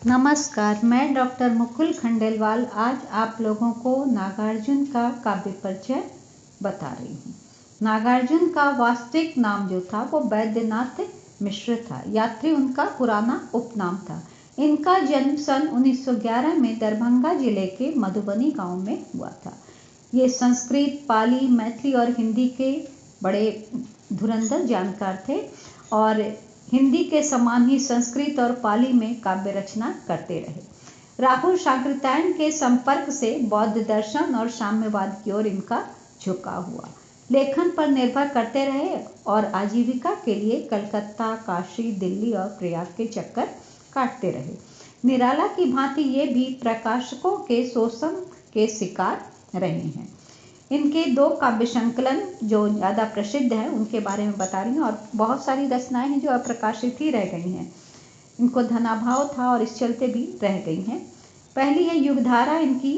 नमस्कार, मैं डॉक्टर मुकुल खंडेलवाल आज आप लोगों को नागार्जुन का काव्य परिचय बता रही हूँ। नागार्जुन का वास्तविक नाम जो था वो वैद्यनाथ मिश्र था। यात्री उनका पुराना उपनाम था। इनका जन्म सन 1911 में दरभंगा जिले के मधुबनी गांव में हुआ था। ये संस्कृत, पाली, मैथिली और हिंदी के बड़े धुरंधर जानकार थे और हिंदी के समान ही संस्कृत और पाली में काव्य रचना करते रहे। राहुल शांकृत्यायन के संपर्क से बौद्ध दर्शन और साम्यवाद की ओर इनका झुकाव हुआ। लेखन पर निर्भर करते रहे और आजीविका के लिए कलकत्ता, काशी, दिल्ली और प्रयाग के चक्कर काटते रहे। निराला की भांति ये भी प्रकाशकों के शोषण के शिकार रहे हैं। इनके दो काव्य संकलन जो ज़्यादा प्रसिद्ध है उनके बारे में बता रही हूँ और बहुत सारी रचनाएं हैं जो अप्रकाशित ही रह गई हैं। इनको धनाभाव था और इस चलते भी रह गई हैं। पहली है युगधारा, इनकी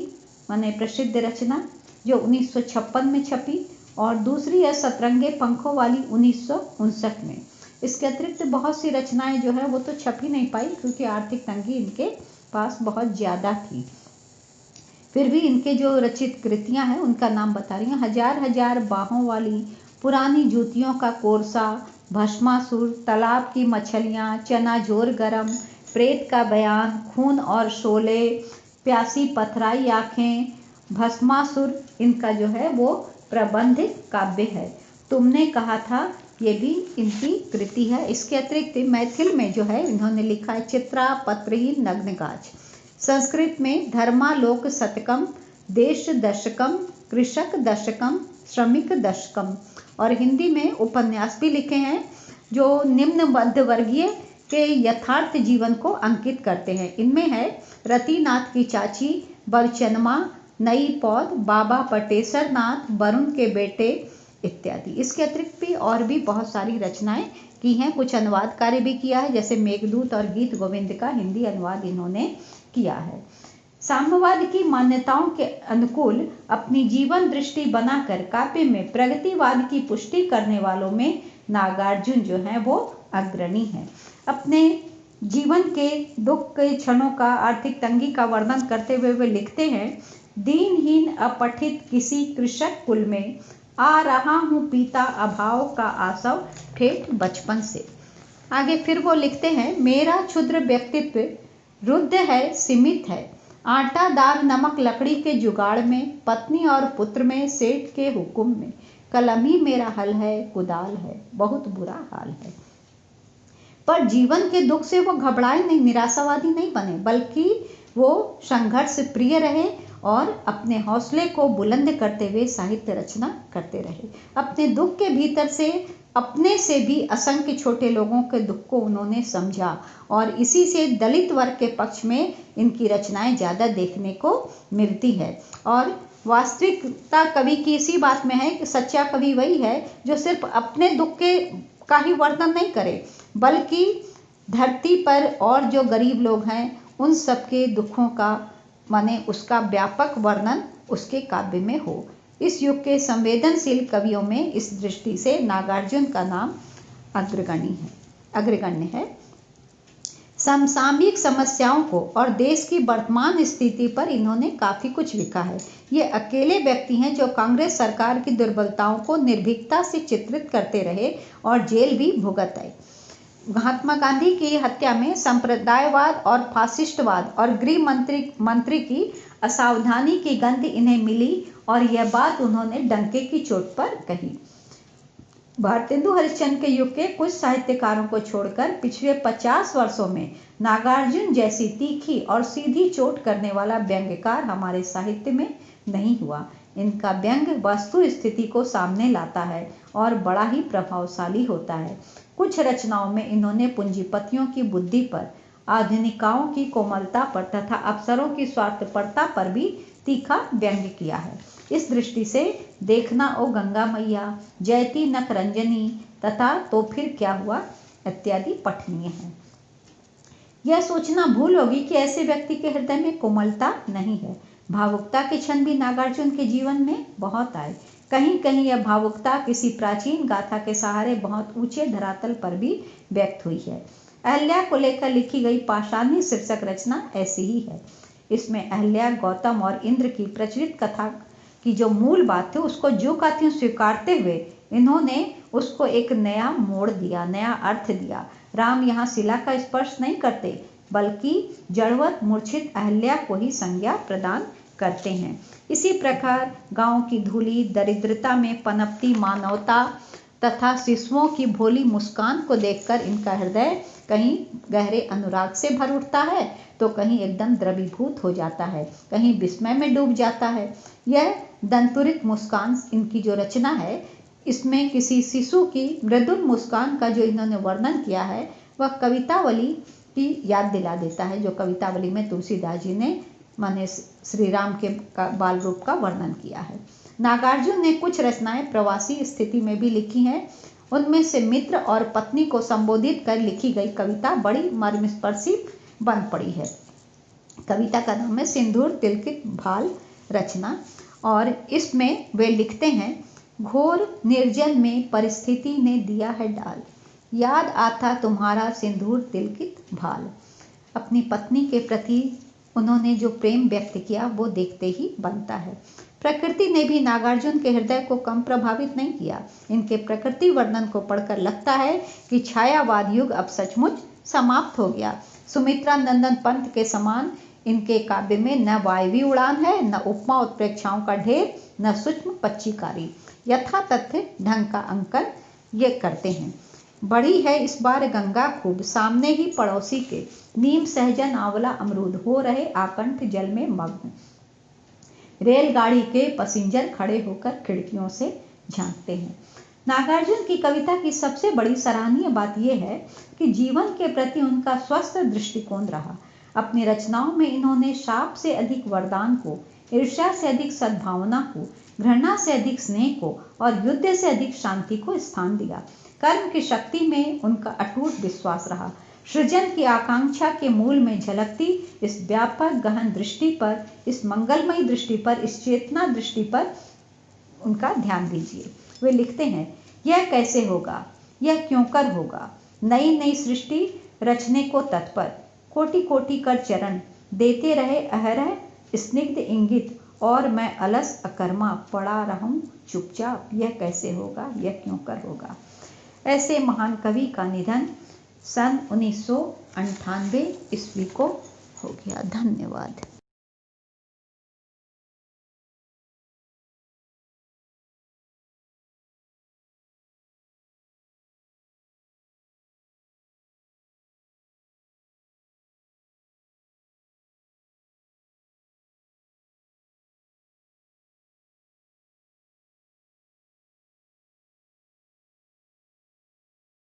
माने प्रसिद्ध रचना जो 1956 में छपी और दूसरी है सतरंगे पंखों वाली 1959 में। इसके अतिरिक्त बहुत सी रचनाएं जो है वो तो छप ही नहीं पाई क्योंकि आर्थिक तंगी इनके पास बहुत ज़्यादा थी। फिर भी इनके जो रचित कृतियां हैं उनका नाम बता रही हूँ। हजार हजार बाहों वाली, पुरानी जूतियों का कोरसा, भस्मासुर, तालाब की मछलियाँ, चना जोर गरम, प्रेत का बयान, खून और शोले, प्यासी पथराई आँखें, भस्मासुर इनका जो है वो प्रबंध काव्य है। तुमने कहा था ये भी इनकी कृति है। इसके अतिरिक्त मैथिल में जो है इन्होंने लिखा है चित्रा पत्रहीन नग्नगाछ, संस्कृत में धर्मालोक शतकम, देश दशकम, कृषक दशकम, श्रमिक दशकम और हिंदी में उपन्यास भी लिखे हैं जो निम्न मध्यवर्गीय के यथार्थ जीवन को अंकित करते हैं। इनमें है रतिनाथ की चाची, बलचनमा, नई पौध, बाबा पटेसर नाथ, वरुण के बेटे इत्यादि। इसके अतिरिक्त भी और भी बहुत सारी रचनाएं की हैं। कुछ अनुवाद कार्य भी किया है जैसे मेघदूत और गीत गोविंद का हिंदी अनुवाद इन्होंने किया है। साम्यवाद की मान्यताओं के अनुकूल अपनी जीवन दृष्टि बनाकर काव्य में प्रगतिवाद की पुष्टि करने वालों में नागार्जुन जो है वो अग्रणी है। अपने जीवन के दुख के क्षणों का, आर्थिक तंगी का वर्णन करते हुए वे लिखते हैं, दीनहीन अपठित किसी कृषक कुल में आ रहा हूँ पीता अभाव का आसव ठेठ बचपन से। आगे फिर वो लिखते हैं, मेरा क्षुद्र व्यक्तित्व रुद्ध है, सीमित है, आटा दाल नमक लकड़ी के जुगाड़ में, पत्नी और पुत्र में, सेठ के हुक्म में, कलम ही मेरा हल है, कुदाल है, बहुत बुरा हाल है। पर जीवन के दुख से वो घबराए नहीं, निराशावादी नहीं बने, बल्कि वो संघर्ष प्रिय रहे और अपने हौसले को बुलंद करते हुए साहित्य रचना करते रहे। अपने दुख के भीतर से अपने से भी असंख्य छोटे लोगों के दुख को उन्होंने समझा और इसी से दलित वर्ग के पक्ष में इनकी रचनाएं ज़्यादा देखने को मिलती है। और वास्तविकता कवि की इसी बात में है कि सच्चा कवि वही है जो सिर्फ अपने दुख के का ही वर्णन नहीं करे, बल्कि धरती पर और जो गरीब लोग हैं उन सबके दुखों का माने उसका व्यापक वर्णन उसके काव्य में हो। इस युग के संवेदनशील कवियों में इस दृष्टि से नागार्जुन का नाम अग्रगण्य है। समसामयिक समस्याओं को और देश की वर्तमान स्थिति पर इन्होंने काफ़ी कुछ लिखा है। ये अकेले व्यक्ति हैं जो कांग्रेस सरकार की दुर्बलताओं को निर्भीकता से चित्रित करते रहे और जेल भी भुगत आए। महात्मा गांधी की हत्या में संप्रदायवाद और फासिस्टवाद और गृह मंत्री की असावधानी की गंध इन्हें मिली और यह बात उन्होंने डंके की चोट पर कही। भारतेंदु हरिश्चंद्र के युग के कुछ साहित्यकारों को छोड़कर पिछले 50 वर्षों में नागार्जुन जैसी तीखी और सीधी चोट करने वाला व्यंग्यकार हमारे साहित्य में नहीं हुआ। इनका व्यंग्य वस्तु स्थिति को सामने लाता है और बड़ा ही प्रभावशाली होता है। कुछ रचनाओं में इन्होंने पूंजीपतियों की बुद्धि पर, आधुनिकाओं की कोमलता पर तथा अफसरों की स्वार्थपरता पर भी तीखा व्यंग्य किया है। इस दृष्टि से देखना ओ गंगा मैया, जयती नख रंजनी तथा तो फिर क्या हुआ इत्यादि पठनीय है। यह सोचना भूल होगी कि ऐसे व्यक्ति के हृदय में कोमलता नहीं है। भावुकता के क्षण भी नागार्जुन के जीवन में बहुत आए। कहीं कहीं यह भावुकता किसी प्राचीन गाथा के सहारे बहुत ऊंचे धरातल पर भी व्यक्त हुई है। अहल्या को लेकर लिखी गई पाषाणी शीर्षक रचना ऐसी ही है। इसमें अहल्या, गौतम और इंद्र की प्रचलित कथा की जो मूल बात थी उसको ज्यों का त्यों स्वीकारते हुए इन्होंने उसको एक नया मोड़ दिया, नया अर्थ दिया। राम यहाँ शिला का स्पर्श नहीं करते बल्कि जड़वत मूर्छित अहल्या को ही संज्ञा प्रदान करते हैं। इसी प्रकार गांव की धूली, दरिद्रता में पनपती मानवता तथा शिशुओं की भोली मुस्कान को देखकर इनका हृदय कहीं गहरे अनुराग से भर उठता है तो कहीं एकदम द्रवीभूत हो जाता है, कहीं विस्मय में डूब जाता है। यह दंतुरित मुस्कान इनकी जो रचना है, इसमें किसी शिशु की मृदुल मुस्कान का जो इन्होंने वर्णन किया है वह कवितावली की याद दिला देता है, जो कवितावली में तुलसीदास जी ने माने श्री राम के बाल रूप का वर्णन किया है। नागार्जुन ने कुछ रचनाएं प्रवासी स्थिति में भी लिखी हैं। उनमें से मित्र और पत्नी को संबोधित कर लिखी गई कविता बड़ी मर्मस्पर्शी बन पड़ी है। कविता का नाम है सिंदूर तिलकित भाल रचना, और इसमें वे लिखते हैं, घोर निर्जन में परिस्थिति ने दिया है डाल, याद आता तुम्हारा सिंदूर तिलकित भाल। अपनी पत्नी के प्रति उन्होंने जो प्रेम व्यक्त किया वो देखते ही बनता है। प्रकृति ने भी नागार्जुन के हृदय को कम प्रभावित नहीं किया। इनके प्रकृति वर्णन को पढ़कर लगता है कि छायावाद युग अब सचमुच समाप्त हो गया। सुमित्रा नंदन पंत के समान इनके काव्य में न वायवी उड़ान है, न उपमा उत्प्रेक्षाओं का ढेर, न सूक्ष्म पच्चीकारी। यथा तथ्य ढंग का अंकन ये करते हैं। बढ़ी है इस बार गंगा खूब, सामने ही पड़ोसी के, नीम सहजन आंवला अमरूद, हो रहे आकंठ जल में मग्न। रेलगाड़ी के पैसेंजर खड़े होकर खिड़कियों से झांकते हैं। नागार्जुन की कविता की सबसे बड़ी सराहनीय बात यह है कि जीवन के प्रति उनका स्वस्थ दृष्टिकोण रहा। अपनी रचनाओं में इन्होंने शाप से अधिक वरदान को, ईर्ष्या से अधिक सद्भावना को, घृणा से अधिक स्नेह को और युद्ध से अधिक शांति को स्थान दिया। कर्म की शक्ति में उनका अटूट विश्वास रहा। सृजन की आकांक्षा के मूल में झलकती इस व्यापक गहन दृष्टि पर, इस मंगलमयी दृष्टि पर, इस चेतना दृष्टि पर उनका ध्यान दीजिए। वे लिखते हैं, यह कैसे होगा, यह क्यों कर होगा, नई नई सृष्टि रचने को तत्पर, कोटि कोटि कर चरण देते रहे अहरह स्निग्ध इंगित, और मैं अलस अकर्मा पड़ा रहूं चुपचाप, यह कैसे होगा, यह क्यों कर होगा। ऐसे महान कवि का निधन सन 1998 ईस्वी को हो गया। धन्यवाद।